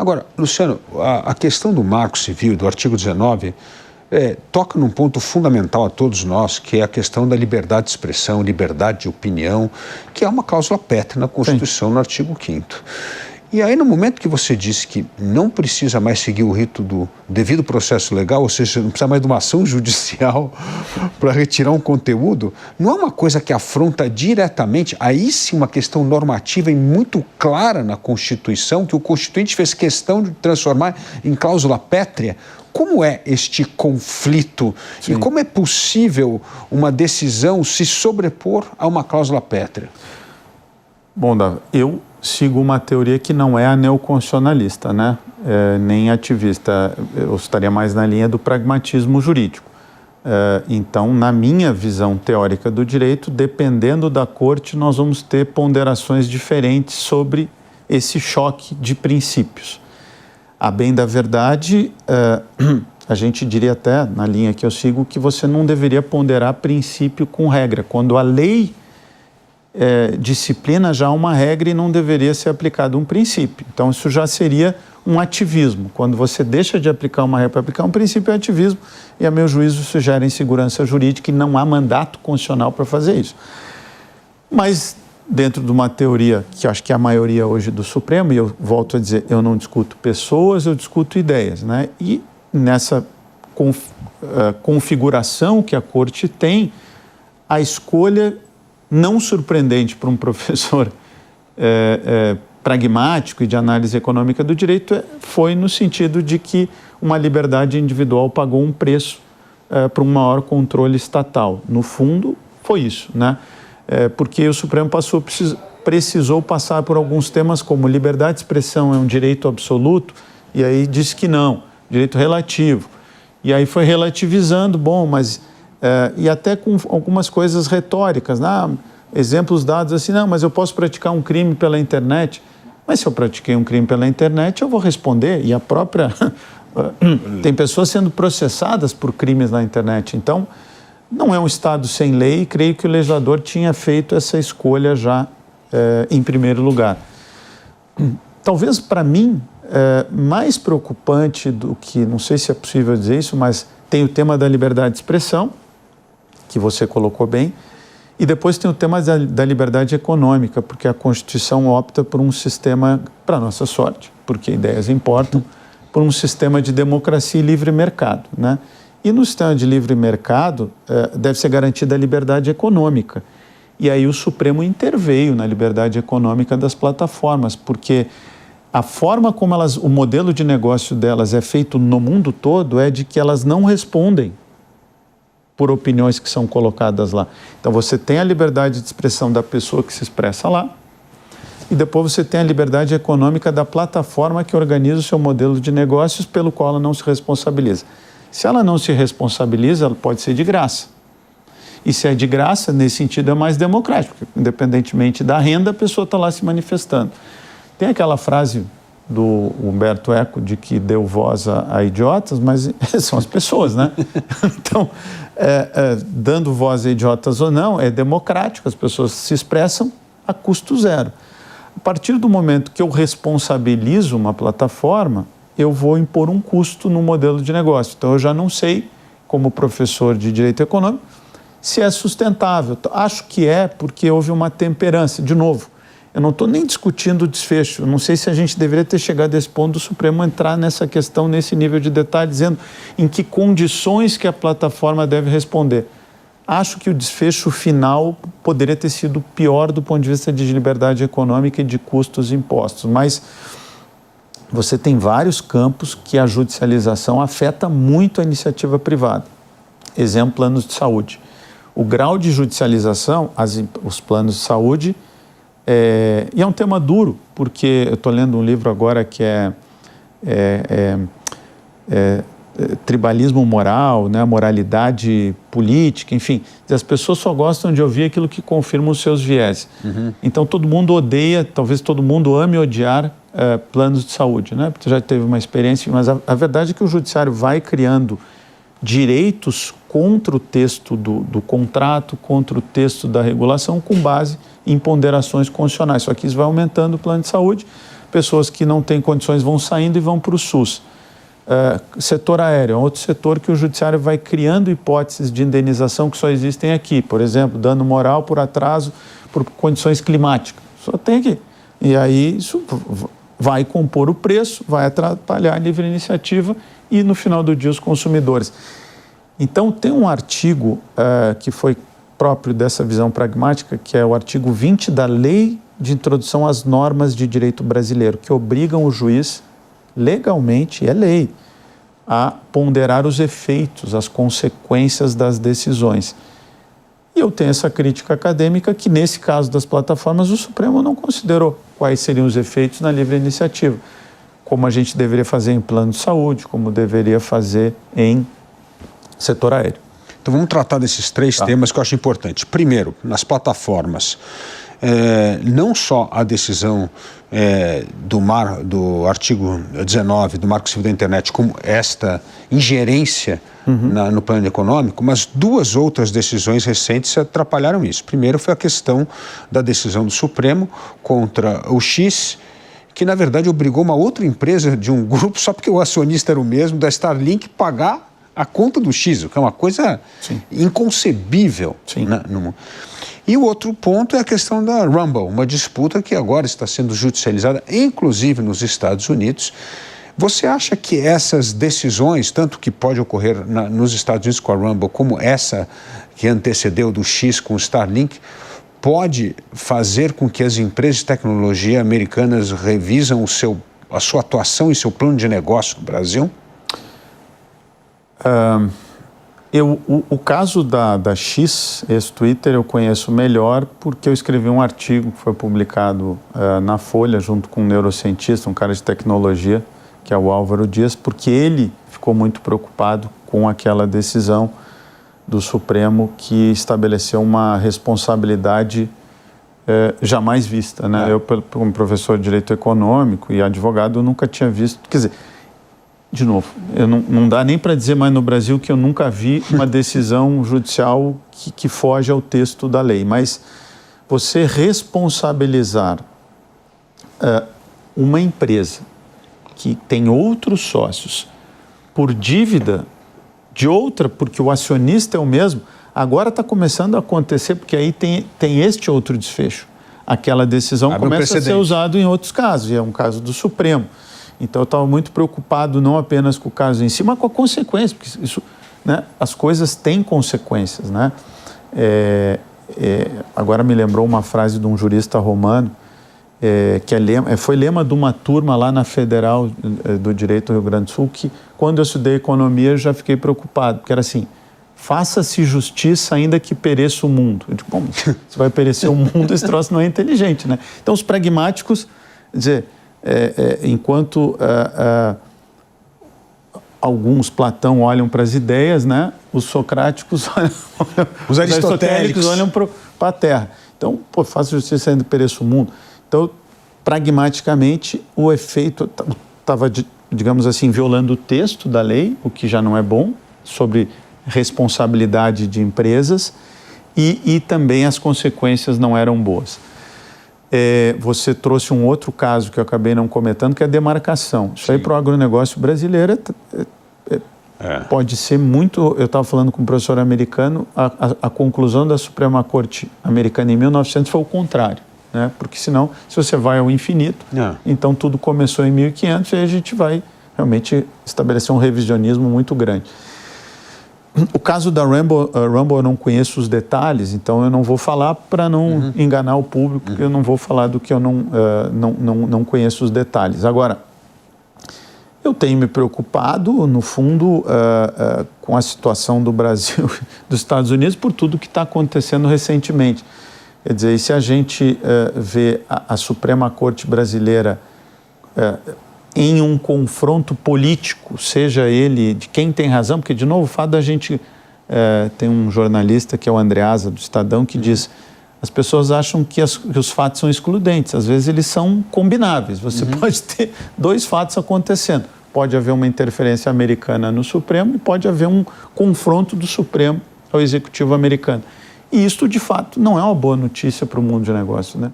Agora, Luciano, a questão do Marco Civil, do artigo 19, toca num ponto fundamental a todos nós, que é a questão da liberdade de expressão, liberdade de opinião, que é uma cláusula pétrea na Constituição, sim, no artigo 5º. E aí, no momento que você disse que não precisa mais seguir o rito do devido processo legal, ou seja, não precisa mais de uma ação judicial para retirar um conteúdo, não é uma coisa que afronta diretamente, aí sim uma questão normativa e muito clara na Constituição, que o Constituinte fez questão de transformar em cláusula pétrea. Como é este conflito? Sim. E como é possível uma decisão se sobrepor a uma cláusula pétrea? Bom, Davi, eu sigo uma teoria que não é a neoconstitucionalista, né? Nem ativista. Eu estaria mais na linha do pragmatismo jurídico. Então, na minha visão teórica do direito, dependendo da corte, nós vamos ter ponderações diferentes sobre esse choque de princípios. A bem da verdade, a gente diria até, na linha que eu sigo, que você não deveria ponderar princípio com regra. Quando a lei disciplina já uma regra e não deveria ser aplicado um princípio. Então, isso já seria um ativismo. Quando você deixa de aplicar uma regra para aplicar um princípio, é ativismo, e, a meu juízo, isso gera insegurança jurídica e não há mandato constitucional para fazer isso. Mas, dentro de uma teoria que acho que é a maioria hoje do Supremo, e eu volto a dizer, eu não discuto pessoas, eu discuto ideias, né? E nessa configuração que a Corte tem, a escolha não surpreendente para um professor pragmático e de análise econômica do direito foi no sentido de que uma liberdade individual pagou um preço para um maior controle estatal. No fundo, foi isso, né? Porque o Supremo precisou passar por alguns temas como liberdade de expressão é um direito absoluto, e aí disse que não, direito relativo. E aí foi relativizando, bom, mas... e até com algumas coisas retóricas, né? Exemplos dados assim, não, mas eu posso praticar um crime pela internet. Mas se eu pratiquei um crime pela internet, eu vou responder. E a própria... tem pessoas sendo processadas por crimes na internet. Então, não é um Estado sem lei e creio que o legislador tinha feito essa escolha já em primeiro lugar. Talvez, para mim, mais preocupante do que, não sei se é possível dizer isso, mas tem o tema da liberdade de expressão, que você colocou bem, e depois tem o tema da liberdade econômica, porque a Constituição opta por um sistema, para nossa sorte, porque ideias importam, por um sistema de democracia e livre mercado, né? E no sistema de livre mercado deve ser garantida a liberdade econômica. E aí o Supremo interveio na liberdade econômica das plataformas, porque a forma como o modelo de negócio delas é feito no mundo todo é de que elas não respondem por opiniões que são colocadas lá. Então você tem a liberdade de expressão da pessoa que se expressa lá e depois você tem a liberdade econômica da plataforma que organiza o seu modelo de negócios pelo qual ela não se responsabiliza. Se ela não se responsabiliza, ela pode ser de graça. E se é de graça, nesse sentido é mais democrático, porque independentemente da renda, a pessoa está lá se manifestando. Tem aquela frase do Humberto Eco de que deu voz a idiotas, mas são as pessoas, né? Então, dando voz a idiotas ou não, é democrático, as pessoas se expressam a custo zero. A partir do momento que eu responsabilizo uma plataforma, eu vou impor um custo no modelo de negócio. Então, eu já não sei, como professor de direito econômico, se é sustentável. Acho que é, porque houve uma temperança. De novo, eu não estou nem discutindo o desfecho. Eu não sei se a gente deveria ter chegado a esse ponto do Supremo entrar nessa questão, nesse nível de detalhe, dizendo em que condições que a plataforma deve responder. Acho que o desfecho final poderia ter sido pior do ponto de vista de liberdade econômica e de custos impostos. Mas você tem vários campos que a judicialização afeta muito a iniciativa privada. Exemplo, planos de saúde. O grau de judicialização, os planos de saúde, e é um tema duro, porque eu estou lendo um livro agora que é tribalismo moral, né, moralidade política, enfim. As pessoas só gostam de ouvir aquilo que confirma os seus viés. Uhum. Então, todo mundo odeia, talvez todo mundo ame odiar planos de saúde, né? Porque já teve uma experiência, mas a verdade é que o judiciário vai criando direitos contra o texto do contrato, contra o texto da regulação, com base em ponderações constitucionais. Só que isso vai aumentando o plano de saúde, pessoas que não têm condições vão saindo e vão para o SUS. Setor aéreo é outro setor que o judiciário vai criando hipóteses de indenização que só existem aqui. Por exemplo, dano moral por atraso por condições climáticas. Só tem aqui. E aí isso vai compor o preço, vai atrapalhar a livre iniciativa e, no final do dia, os consumidores. Então, tem um artigo que foi próprio dessa visão pragmática, que é o artigo 20 da Lei de Introdução às Normas de Direito Brasileiro, que obrigam o juiz, legalmente, é lei, a ponderar os efeitos, as consequências das decisões. E eu tenho essa crítica acadêmica que, nesse caso das plataformas, o Supremo não considerou quais seriam os efeitos na livre iniciativa, como a gente deveria fazer em plano de saúde, como deveria fazer em setor aéreo. Então vamos tratar desses três temas que eu acho importante. Primeiro, nas plataformas, não só a decisão do artigo 19 do Marco Civil da Internet, como esta ingerência no plano econômico, mas duas outras decisões recentes atrapalharam isso. Primeiro foi a questão da decisão do Supremo contra o X, que na verdade obrigou uma outra empresa de um grupo, só porque o acionista era o mesmo, da Starlink, pagar a conta do X, o que é uma coisa inconcebível. Né, no mundo. E o outro ponto é a questão da Rumble, uma disputa que agora está sendo judicializada, inclusive nos Estados Unidos. Você acha que essas decisões, tanto que pode ocorrer nos Estados Unidos com a Rumble, como essa que antecedeu do X com o Starlink, pode fazer com que as empresas de tecnologia americanas revisam a sua atuação e seu plano de negócio no Brasil? O caso da X, esse Twitter, eu conheço melhor porque eu escrevi um artigo que foi publicado na Folha junto com um neurocientista, um cara de tecnologia, que é o Álvaro Dias, porque ele ficou muito preocupado com aquela decisão do Supremo que estabeleceu uma responsabilidade jamais vista, né? Eu, como professor de Direito Econômico e advogado, eu nunca tinha visto, quer dizer, de novo, não dá nem para dizer mais no Brasil que eu nunca vi uma decisão judicial que foge ao texto da lei, mas você responsabilizar uma empresa que tem outros sócios por dívida de outra, porque o acionista é o mesmo, agora está começando a acontecer, porque aí tem este outro desfecho. Aquela decisão começa a ser usada em outros casos, e é um caso do Supremo. Então, eu estava muito preocupado não apenas com o caso em si, mas com a consequência, porque isso, né, as coisas têm consequências. Né? Agora me lembrou uma frase de um jurista romano, que foi lema de uma turma lá na Federal do Direito do Rio Grande do Sul, que quando eu estudei economia eu já fiquei preocupado, porque era assim: faça-se justiça ainda que pereça o mundo. Eu digo, bom, se vai perecer o mundo, esse troço não é inteligente. Né? Então, os pragmáticos, quer dizer, enquanto alguns, Platão, olham para as ideias, né? Os socráticos olham, os aristotélicos olham para a terra. Então, faça justiça ainda que pereça o mundo. Então, pragmaticamente, o efeito estava, digamos assim, violando o texto da lei, o que já não é bom, sobre responsabilidade de empresas, e também as consequências não eram boas. Você trouxe um outro caso que eu acabei não comentando, que é a demarcação. Isso aí para o agronegócio brasileiro pode ser muito... Eu estava falando com um professor americano, a conclusão da Suprema Corte americana em 1900 foi o contrário. Né? Porque senão, se você vai ao infinito, então tudo começou em 1500 e aí a gente vai realmente estabelecer um revisionismo muito grande. O caso da Rumble eu não conheço os detalhes, então eu não vou falar para não enganar o público, porque eu não vou falar do que eu não conheço os detalhes. Agora, eu tenho me preocupado, no fundo, com a situação do Brasil e dos Estados Unidos por tudo que está acontecendo recentemente. Quer dizer, e se a gente vê a Suprema Corte brasileira em um confronto político, seja ele de quem tem razão, porque, de novo, o fato da gente... tem um jornalista que é o Andreasa, do Estadão, que diz: as pessoas acham que os fatos são excludentes, às vezes eles são combináveis. Você pode ter dois fatos acontecendo. Pode haver uma interferência americana no Supremo e pode haver um confronto do Supremo ao Executivo americano. E isto, de fato, não é uma boa notícia para o mundo de negócios, né?